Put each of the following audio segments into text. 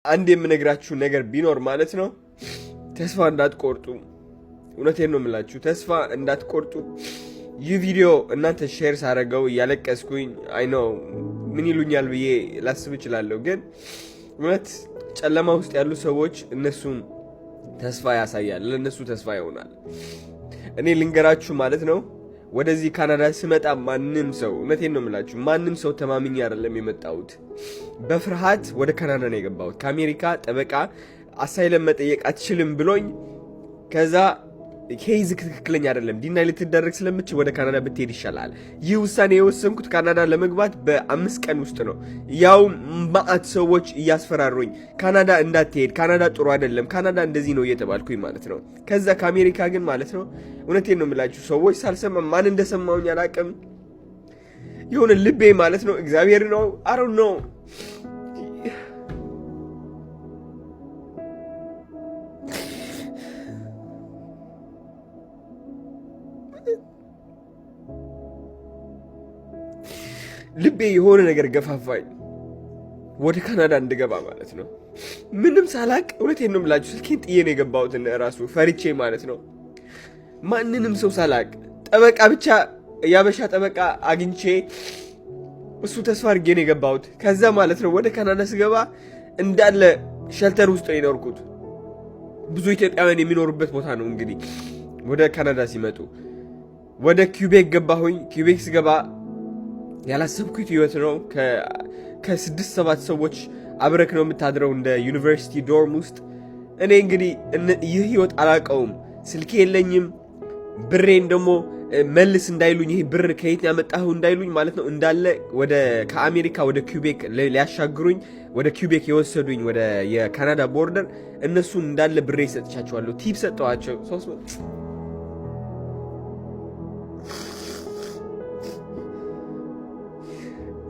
አንድ የምነግራችሁ ነገር ቢኖር ማለት ነው ተስፋ እንዳትቆርጡ። እውነቴን ነው የምላችሁ፣ ተስፋ እንዳትቆርጡ። ይህ ቪዲዮ እናንተ ሼር ሳደርገው እያለቀስኩኝ አይ ነው ምን ይሉኛል ብዬ ላስብ እችላለሁ። ግን እውነት ጨለማ ውስጥ ያሉ ሰዎች እነሱን ተስፋ ያሳያል፣ ለእነሱ ተስፋ ይሆናል። እኔ ልንገራችሁ ማለት ነው ወደዚህ ካናዳ ስመጣ ማንም ሰው እውነቴን ነው የምላችሁ ማንም ሰው ተማምኜ አይደለም የመጣሁት። በፍርሃት ወደ ካናዳ ነው የገባሁት። ከአሜሪካ ጠበቃ አሳይለም መጠየቅ አትችልም ብሎኝ ከዛ ኬዝ ትክክለኛ አይደለም ዲናይ ልትደረግ ስለምችል ወደ ካናዳ ብትሄድ ይሻላል። ይህ ውሳኔ የወሰንኩት ካናዳ ለመግባት በ5 ቀን ውስጥ ነው። ያው ማአት ሰዎች እያስፈራሩኝ ካናዳ እንዳትሄድ፣ ካናዳ ጥሩ አይደለም፣ ካናዳ እንደዚህ ነው እየተባልኩኝ ማለት ነው። ከዛ ከአሜሪካ ግን ማለት ነው እውነቴን ነው የምላችሁ ሰዎች ሳልሰማ ማን እንደሰማውኝ አላውቅም። የሆነ ልቤ ማለት ነው እግዚአብሔር ነው አሮ ነው ልቤ የሆነ ነገር ገፋፋኝ ወደ ካናዳ እንድገባ ማለት ነው። ምንም ሳላቅ እውነቴን ነው የምላችሁ ስልኬን ጥዬ ነው የገባሁት ራሱ ፈሪቼ ማለት ነው። ማንንም ሰው ሳላቅ ጠበቃ ብቻ ያበሻ ጠበቃ አግኝቼ እሱ ተስፋ አድርጌ ነው የገባሁት። ከዛ ማለት ነው ወደ ካናዳ ስገባ እንዳለ ሸልተር ውስጥ ነው የኖርኩት። ብዙ ኢትዮጵያውያን የሚኖሩበት ቦታ ነው። እንግዲህ ወደ ካናዳ ሲመጡ ወደ ኪውቤክ ገባሁኝ። ኪውቤክ ስገባ ያላሰብኩት ህይወት ነው። ከ6-7 ሰዎች አብረክ ነው የምታድረው እንደ ዩኒቨርሲቲ ዶርም ውስጥ። እኔ እንግዲህ ይህ ህይወት አላውቀውም። ስልኬ የለኝም። ብሬን ደግሞ መልስ እንዳይሉኝ፣ ይሄ ብር ከየት ያመጣኸው እንዳይሉኝ ማለት ነው። እንዳለ ከአሜሪካ ወደ ኪውቤክ ሊያሻግሩኝ ወደ ኪውቤክ የወሰዱኝ ወደ የካናዳ ቦርደር እነሱን እንዳለ ብሬ ሰጥቻቸዋለሁ። ቲፕ ሰጠዋቸው 300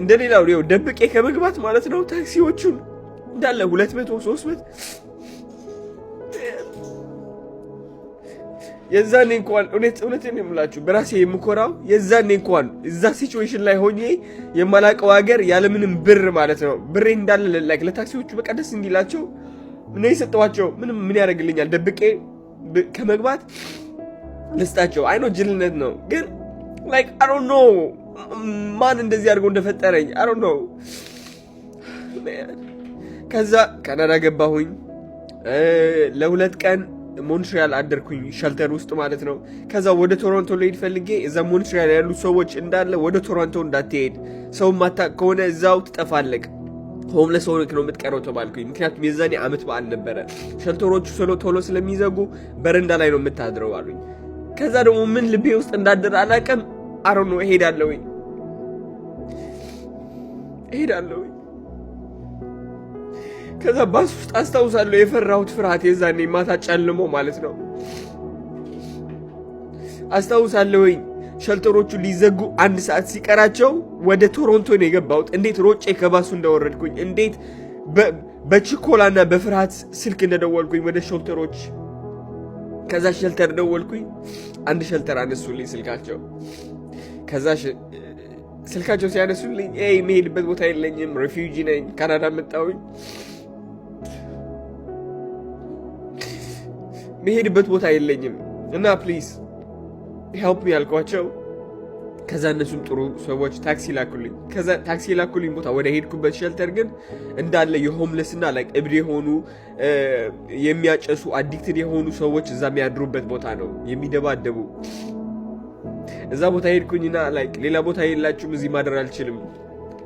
እንደሌላው ነው ደብቄ ከመግባት ማለት ነው። ታክሲዎቹን እንዳለ 200-300 የዛኔ እንኳን እውነቴን ነው የምላችሁ በራሴ የምኮራው የዛኔ እንኳን እዛ ሲቹዌሽን ላይ ሆኜ የማላውቀው ሀገር ያለምንም ብር ማለት ነው ብሬ እንዳለ ላይክ ለታክሲዎቹ በቃ ደስ እንዲላቸው ምን ይሰጠዋቸው ምን ያደርግልኛል ደብቄ ከመግባት ልስጣቸው። አይ ነው ጅልነት ነው ግን ላይክ አይ ዶንት ኖ ማን እንደዚህ አድርጎ እንደፈጠረኝ አይ ዶንት ኖ። ከዛ ካናዳ ገባሁኝ። ለ2 ቀን ሞንትሪያል አደርኩኝ ሸልተር ውስጥ ማለት ነው። ከዛ ወደ ቶሮንቶ ልሄድ ፈልጌ እዛ ሞንትሪያል ያሉ ሰዎች እንዳለ ወደ ቶሮንቶ እንዳትሄድ፣ ሰው ማታውቅ ከሆነ እዛው ትጠፋለቅ፣ ሆምለስ ሆነክ ነው የምትቀረው ተባልኩኝ። ምክንያቱም የዛኔ ዓመት በዓል ነበረ። ሸልተሮቹ ቶሎ ስለሚዘጉ በረንዳ ላይ ነው የምታድረው አሉኝ። ከዛ ደግሞ ምን ልቤ ውስጥ እንዳደረ አላውቅም። አሮ ነው እሄዳለሁኝ። ከዛ ባስ ውስጥ አስታውሳለሁ የፈራሁት ፍርሃት የዛኔ ማታ ጨልሞ ማለት ነው አስታውሳለሁኝ። ሸልተሮቹ ሊዘጉ 1 ሰዓት ሲቀራቸው ወደ ቶሮንቶ ነው የገባሁት። እንዴት ሮጬ ከባሱ እንደወረድኩኝ፣ እንዴት በችኮላና በፍርሃት ስልክ እንደደወልኩኝ ወደ ሸልተሮች። ከዛ ሸልተር ደወልኩኝ። አንድ ሸልተር አነሱልኝ ስልካቸው። ከዛ ስልካቸው ሲያነሱልኝ መሄድበት ቦታ የለኝም፣ ሬፊውጂ ነኝ፣ ካናዳ መጣሁኝ፣ መሄድበት ቦታ የለኝም እና ፕሊዝ ሄልፕ ሚ ያልኳቸው። ከዛ እነሱም ጥሩ ሰዎች ታክሲ ላኩልኝ። ከዛ ታክሲ ላኩልኝ ቦታ ወደ ሄድኩበት ሸልተር ግን እንዳለ የሆምለስ እና ላይክ እብድ የሆኑ የሚያጨሱ አዲክትድ የሆኑ ሰዎች እዛ የሚያድሩበት ቦታ ነው የሚደባደቡ። እዛ ቦታ ሄድኩኝና ላይክ ሌላ ቦታ የላችሁም እዚህ ማደር አልችልም፣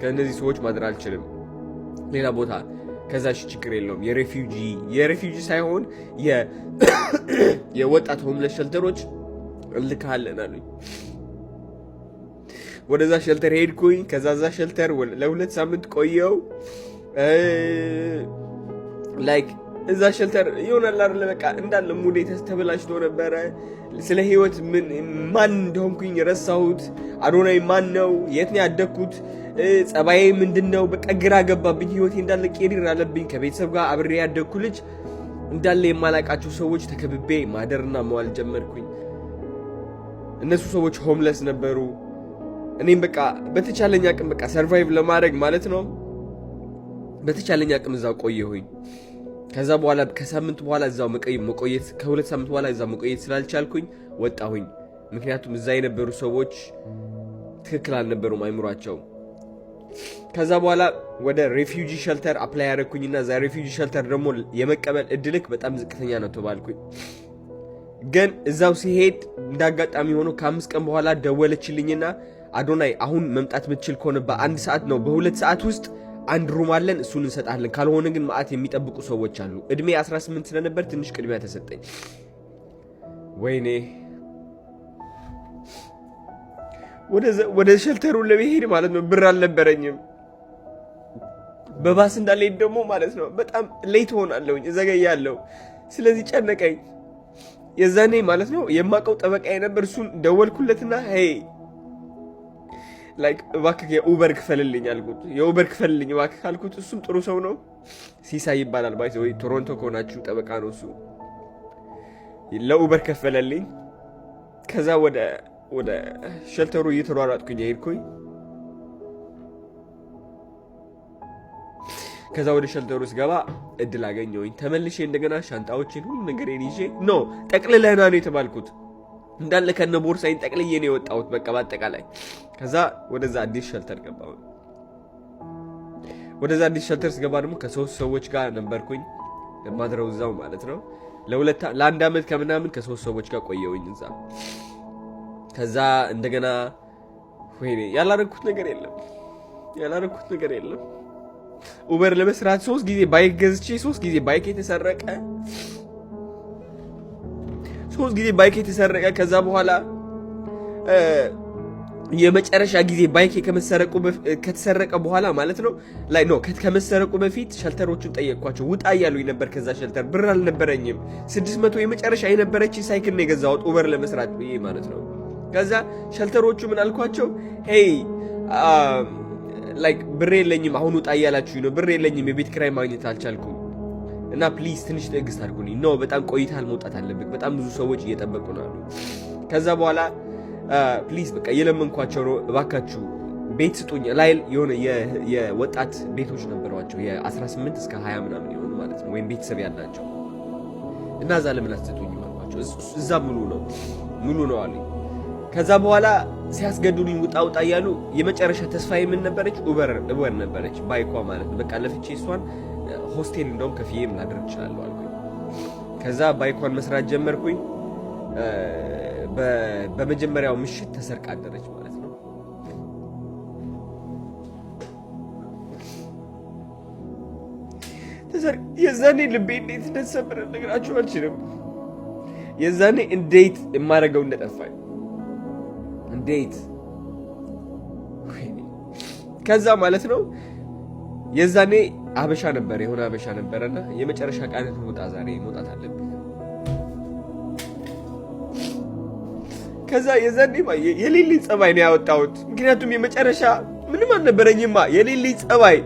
ከእነዚህ ሰዎች ማደር አልችልም ሌላ ቦታ። ከዛ ችግር የለውም የሬፊውጂ ሳይሆን የወጣት ሆምለስ ሸልተሮች እንልካለን አሉኝ። ወደዛ ሸልተር ሄድኩኝ። ከዛ ዛ ሸልተር ለ2 ሳምንት ቆየው። ላይክ እዛ ሸልተር ይሆናል አይደል በቃ እንዳለ ሙዴ ተበላሽቶ ነበረ። ስለ ህይወት ማን እንደሆንኩኝ ረሳሁት። አዶናይ ማን ነው? የት ነው ያደግኩት? ጸባዬ ምንድነው? በቃ ግራ ገባብኝ። ህይወቴ እንዳለ ቄሪር አለብኝ። ከቤተሰብ ጋር አብሬ ያደግኩ ልጅ እንዳለ የማላቃቸው ሰዎች ተከብቤ ማደርና መዋል ጀመርኩኝ። እነሱ ሰዎች ሆምለስ ነበሩ። እኔም በቃ በተቻለኝ አቅም በቃ ሰርቫይቭ ለማድረግ ማለት ነው በተቻለኝ አቅም እዛው ቆየሁኝ። ከዛ በኋላ ከሳምንት በኋላ እዛው መቆየት ከሁለት ሳምንት በኋላ እዛው መቆየት ስላልቻልኩኝ ወጣሁኝ። ምክንያቱም እዛ የነበሩ ሰዎች ትክክል አልነበሩም አይምሯቸው። ከዛ በኋላ ወደ ሬፊውጂ ሸልተር አፕላይ ያደረኩኝና እዛ ሬፊውጂ ሸልተር ደግሞ የመቀበል እድልክ በጣም ዝቅተኛ ነው ተባልኩኝ። ግን እዛው ሲሄድ እንዳጋጣሚ ሆኖ ከ5 ቀን በኋላ ደወለችልኝና አዶናይ አሁን መምጣት ምትችል ከሆነ በ1 ሰዓት ነው በ2 ሰዓት ውስጥ አንድ ሩም አለን እሱን እንሰጣለን፣ ካልሆነ ግን ማአት የሚጠብቁ ሰዎች አሉ። እድሜ 18 ስለነበር ትንሽ ቅድሚያ ተሰጠኝ። ወይኔ ወደ ሸልተሩ ለመሄድ ማለት ነው ብር አልነበረኝም። በባስ እንዳልሄድ ደግሞ ማለት ነው በጣም ሌት ሆናለሁኝ፣ እዘገያለሁ። ስለዚህ ጨነቀኝ። የዛኔ ማለት ነው የማውቀው ጠበቃዬ ነበር። እሱን ደወልኩለትና ሄይ ላይክ እባክህ የኡበር ክፈልልኝ አልኩት። የኡበር ክፈልልኝ እባክህ አልኩት። እሱም ጥሩ ሰው ነው፣ ሲሳይ ይባላል። ባይ ወይ ቶሮንቶ ከሆናችሁ ጠበቃ ነው እሱ። ለኡበር ከፈለልኝ። ከዛ ወደ ሸልተሩ እየተሯሯጥኩኝ ሄድኩኝ። ከዛ ወደ ሸልተሩ ስገባ እድል አገኘሁኝ። ተመልሼ እንደገና ሻንጣዎችን ሁሉ ነገር ይዤ ጠቅልለህና ነው የተባልኩት። እንዳለ ከነ ቦርሳዬን ጠቅልዬ ነው የወጣሁት በቃ በአጠቃላይ። ከዛ ወደዛ አዲስ ሸልተር ገባሁ። ወደዛ አዲስ ሸልተር ስገባ ደግሞ ከ3 ሰዎች ጋር ነበርኩኝ ማድረው እዛው ማለት ነው። ለአንድ ዓመት ከምናምን ከ3 ሰዎች ጋር ቆየሁኝ እዛ። ከዛ እንደገና ወይኔ ያላረኩት ነገር የለም። ኡበር ለመስራት 3 ጊዜ ባይክ ገዝቼ 3 ጊዜ ባይክ የተሰረቀ 3 ጊዜ ባይክ የተሰረቀ። ከዛ በኋላ የመጨረሻ ጊዜ ባይክ ከተሰረቀ በኋላ ማለት ነው ከመሰረቁ በፊት ሸልተሮቹን ጠየቅኳቸው። ውጣ እያሉኝ ነበር ከዛ ሸልተር። ብር አልነበረኝም። 600 የመጨረሻ የነበረች ሳይክል ነው የገዛሁት ኡበር ለመስራት ብዬ ማለት ነው። ከዛ ሸልተሮቹ ምን አልኳቸው? ሄይ ላይክ ብር የለኝም አሁን ውጣ እያላችሁኝ ነው። ብር የለኝም፣ የቤት ኪራይ ማግኘት አልቻልኩም እና ፕሊዝ ትንሽ ትዕግስት አድርጉልኝ። በጣም ቆይተሃል፣ መውጣት አለብህ፣ በጣም ብዙ ሰዎች እየጠበቁ ነው አሉ። ከዛ በኋላ ፕሊዝ በቃ እየለመንኳቸው ነው፣ እባካችሁ ቤት ስጡኝ። ላይ የሆነ የወጣት ቤቶች ነበሯቸው የ18 እስከ 20 ምናምን የሆኑ ማለት ነው፣ ወይም ቤተሰብ ያላቸው እና እዛ ለምን አትሰጡኝ አልኳቸው። እዛ ሙሉ ነው አሉኝ። ከዛ በኋላ ሲያስገድዱኝ ውጣ እያሉ የመጨረሻ ተስፋ የምን ነበረች? ኡበር ነበረች፣ ባይኳ ማለት ነው። በቃ ለፍቼ እሷን ሆስቴል እንደውም ከፍዬም ላድርግ እችላለሁ አልኩኝ። ከዛ ባይኳን መስራት ጀመርኩኝ። በመጀመሪያው ምሽት ተሰርቃ አደረች ማለት ነው። የዛኔ ልቤ እንዴት እንደተሰበረ ልነግራችሁ አልችልም። የዛኔ እንዴት የማደርገው እንደጠፋኝ እንዴት። ከዛ ማለት ነው የዛኔ አበሻ ነበር፣ የሆነ አበሻ ነበረና የመጨረሻ ቃልን ውጣ፣ ዛሬ መውጣት አለብኝ። ከዛ የዛኔ የሌሊት ጸባይ ነው ያወጣሁት። ምክንያቱም የመጨረሻ ምንም አልነበረኝማ። የሌሊት ጸባይ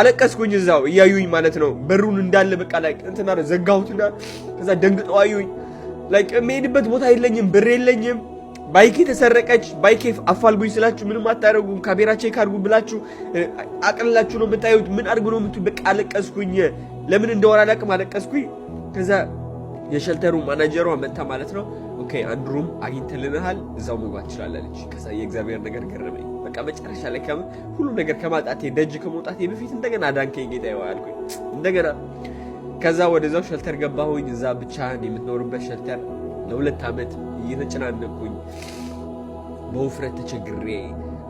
አለቀስኩኝ፣ እዛው እያዩኝ ማለት ነው። በሩን እንዳለ በቃ ላይ እንትና ዘጋሁትና ከዛ ደንግጠው አዩኝ። ላይክ የምሄድበት ቦታ የለኝም፣ ብር የለኝም። ባይኬ ተሰረቀች። ባይኬ አፋልጉኝ ስላችሁ ምንም አታረጉም፣ ካሜራ ቼክ አድርጉ ብላችሁ አቅልላችሁ ነው የምታዩት። ምን አድርጉ ነው የምትሉ? በቃ አለቀስኩኝ። ለምን እንደወራ አላውቅም፣ አለቀስኩኝ። ከዛ የሸልተሩ ማናጀሯ መጣ ማለት ነው። ኦኬ አንድ ሩም አግኝተልናል፣ እዛው መግባት ትችላለች። ከዛ የእግዚአብሔር ነገር ገረመኝ። በቃ መጨረሻ ላይ ሁሉ ነገር ከማጣቴ ደጅ ከመውጣቴ በፊት እንደገና ዳንከኝ ጌታ ይዋልኩኝ እንደገና። ከዛ ወደዛው ሸልተር ገባሁኝ። እዛ ብቻህን የምትኖርበት ሸልተር ለ2 ዓመት እየተጨናነኩኝ በውፍረት ተቸግሬ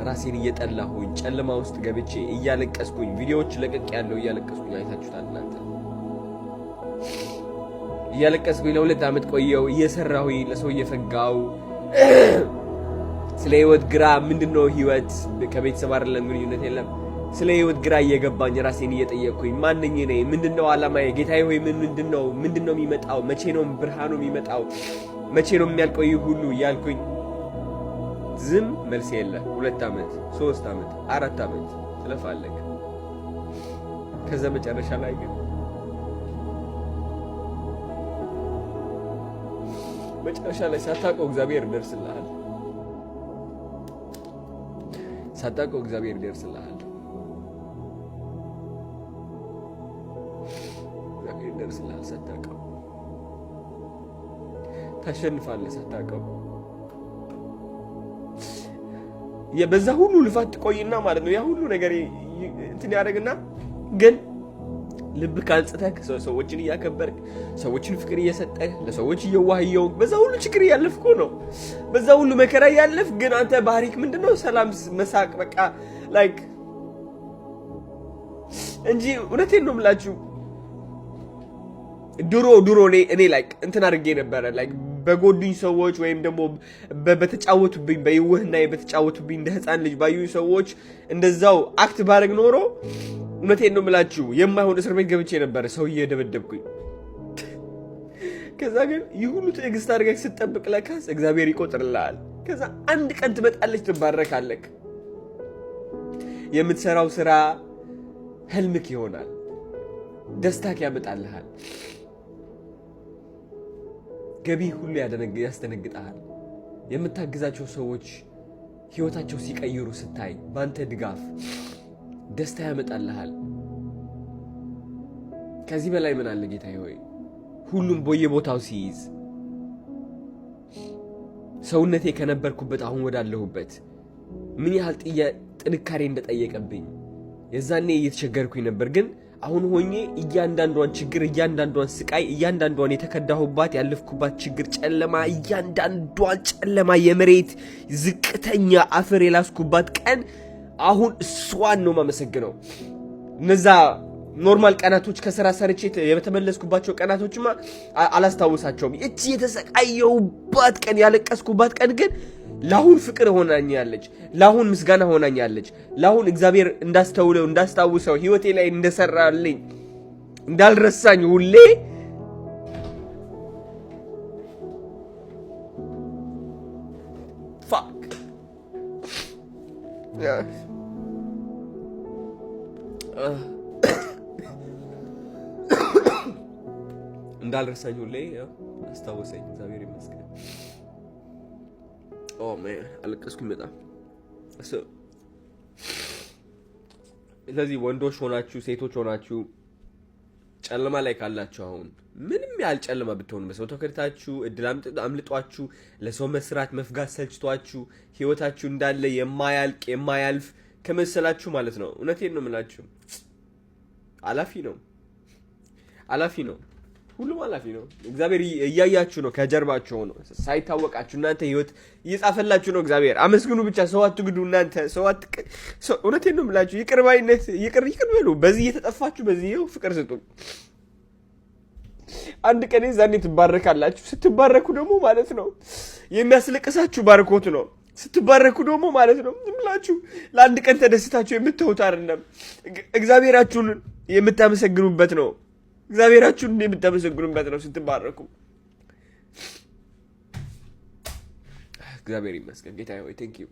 ራሴን እየጠላሁኝ ጨለማ ውስጥ ገብቼ እያለቀስኩኝ ቪዲዮዎች ለቀቅ ያለው እያለቀስኩኝ አይታችሁታል እናንተ። እያለቀስኩኝ ለ2 ዓመት ቆየው እየሰራሁኝ ለሰው እየፈጋው ስለ ህይወት ግራ ምንድነው ህይወት ከቤተሰብ አይደለም ግንኙነት የለም። ስለ ህይወት ግራ እየገባኝ ራሴን እየጠየቅኩኝ ማንኝ ነኝ? ምንድነው ዓላማዬ? ጌታዬ ሆይ ምንድነው የሚመጣው? መቼ ነው ብርሃኑ የሚመጣው? መቼ ነው የሚያልቀው ይህ ሁሉ እያልኩኝ ዝም መልስ የለ። 2 ዓመት 3 ዓመት 4 ዓመት ትለፋለህ። ከዛ መጨረሻ ላይ ግን ሳታውቀው እግዚአብሔር ይደርስልሃል። ይደርስልሃል ሳታውቀው። ታሸንፋለህ ሳታውቀው። በዛ ሁሉ ልፋት ትቆይና ማለት ነው ያ ሁሉ ነገር እንትን ያደርግና ግን ልብ ካልጽተህ ሰዎችን እያከበርክ ሰዎችን ፍቅር እየሰጠህ ለሰዎች እየዋህየው በዛ ሁሉ ችግር እያለፍኩ ነው። በዛ ሁሉ መከራ እያለፍ ግን አንተ ባህሪክ ምንድነው? ሰላም፣ መሳቅ በቃ ላይክ እንጂ እውነቴን ነው የምላችሁ። ድሮ እኔ ላይክ እንትን አድርጌ ነበረ ላይክ በጎዱኝ ሰዎች ወይም ደግሞ በተጫወቱብኝ በይወህና በተጫወቱብኝ እንደ ህፃን ልጅ ባዩኝ ሰዎች እንደዛው አክት ባረግ ኖሮ እውነቴን ነው የምላችሁ የማይሆን እስር ቤት ገብቼ ነበረ ሰው እየደበደብኩኝ። ከዛ ግን ይህ ሁሉ ትዕግስት አድርገህ ስትጠብቅ ለካስ እግዚአብሔር ይቆጥርልሃል። ከዛ አንድ ቀን ትመጣለች፣ ትባረካለህ። የምትሰራው ስራ ህልምክ ይሆናል፣ ደስታክ ያመጣልሃል። ገቢ ሁሉ ያስደነግጣል። የምታግዛቸው ሰዎች ህይወታቸው ሲቀይሩ ስታይ ባንተ ድጋፍ ደስታ ያመጣልሃል። ከዚህ በላይ ምን አለ ጌታዬ ሆይ? ሁሉም በየቦታው ሲይዝ ሰውነቴ ከነበርኩበት አሁን ወዳለሁበት ምን ያህል ጥንካሬ እንደጠየቀብኝ የዛኔ እየተቸገርኩኝ ነበር። ግን አሁን ሆኜ እያንዳንዷን ችግር፣ እያንዳንዷን ስቃይ፣ እያንዳንዷን የተከዳሁባት ያለፍኩባት ችግር ጨለማ፣ እያንዳንዷን ጨለማ የመሬት ዝቅተኛ አፈር የላስኩባት ቀን አሁን እሷን ነው ማመሰግነው። እነዛ ኖርማል ቀናቶች ከስራ ሰርቼ የተመለስኩባቸው ቀናቶችማ አላስታውሳቸውም። እቺ የተሰቃየሁባት ቀን ያለቀስኩባት ቀን ግን ለአሁን ፍቅር ሆናኛለች፣ ለአሁን ምስጋና ሆናኛለች፣ ለአሁን እግዚአብሔር እንዳስታውሰው ህይወቴ ላይ እንደሰራልኝ እንዳልረሳኝ ሁሌ እንዳልረሳኝ ሁሌ አስታወሰኝ። እግዚአብሔር ይመስገን። ኦ ማን አለቀስኩኝ በጣም። ስለዚህ ወንዶች ሆናችሁ ሴቶች ሆናችሁ ጨለማ ላይ ካላችሁ አሁን ምንም ያህል ጨለማ ብትሆኑ በሰው ተከድታችሁ እድል አምልጧችሁ ለሰው መስራት መፍጋት ሰልችቷችሁ ህይወታችሁ እንዳለ የማያልቅ የማያልፍ ከመሰላችሁ ማለት ነው። እውነቴን ነው የምላችሁ አላፊ ነው። ሁሉም አላፊ ነው። እግዚአብሔር እያያችሁ ነው፣ ከጀርባችሁ ነው ሳይታወቃችሁ እናንተ ህይወት እየጻፈላችሁ ነው። እግዚአብሔር አመስግኑ ብቻ፣ ሰው አትግዱ። እናንተ እውነቴን ነው የምላችሁ ይቅርባይነት ይቅር በሉ። በዚህ እየተጠፋችሁ በዚህ ፍቅር ስጡ። አንድ ቀን ዛኔ ትባረካላችሁ። ስትባረኩ ደግሞ ማለት ነው የሚያስለቅሳችሁ ባርኮት ነው። ስትባረኩ ደግሞ ማለት ነው ዝም ብላችሁ ለአንድ ቀን ተደስታችሁ የምትተውት አይደለም፣ እግዚአብሔራችሁን የምታመሰግኑበት ነው። እግዚአብሔራችሁን የምታመሰግኑበት ነው ስትባረኩ። እግዚአብሔር ይመስገን ጌታዬ ሆይ ቴንክ ዩ